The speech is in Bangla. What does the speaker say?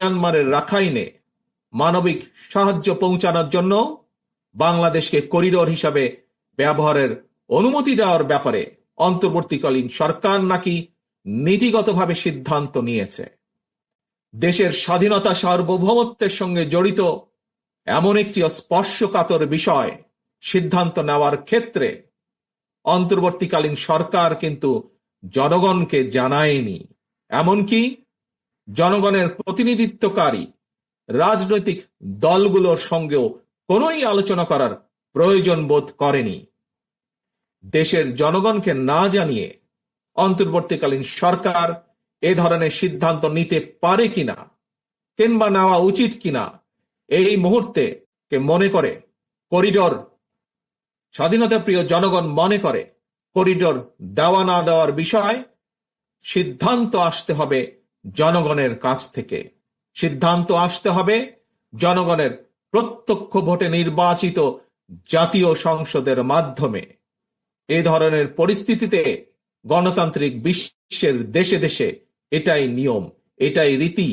মিয়ানমারের রাখাইনে মানবিক সাহায্য পৌঁছানোর জন্য বাংলাদেশকে করিডোর হিসাবে ব্যবহারের অনুমতি দেওয়ার ব্যাপারে অন্তর্বর্তীকালীন সরকার নাকি নীতিগতভাবে সিদ্ধান্ত নিয়েছে। দেশের স্বাধীনতা সার্বভৌমত্বের সঙ্গে জড়িত এমন একটি স্পর্শকাতর বিষয় সিদ্ধান্ত নেওয়ার ক্ষেত্রে অন্তর্বর্তীকালীন সরকার কিন্তু জনগণকে জানায়নি, এমনকি জনগণের প্রতিনিধিত্বকারী রাজনৈতিক দলগুলোর সঙ্গেও কোনোই আলোচনা করার প্রয়োজন বোধ করেনি। দেশের জনগণকে না জানিয়ে অন্তর্বর্তীকালীন সরকার এ ধরনের সিদ্ধান্ত নিতে পারে কিনা কিংবা নেওয়া উচিত কিনা এই মুহূর্তে কে মনে করে করিডোর, স্বাধীনতা প্রিয় জনগণ মনে করে করিডোর দেওয়া না দেওয়ার বিষয় সিদ্ধান্ত আসতে হবে জনগণের কাছ থেকে। সিদ্ধান্ত আসতে হবে জনগণের প্রত্যক্ষ ভোটে নির্বাচিত জাতীয় সংসদের মাধ্যমে। এ ধরনের পরিস্থিতিতে গণতান্ত্রিক বিশ্বের দেশে দেশে এটাই নিয়ম, এটাই রীতি।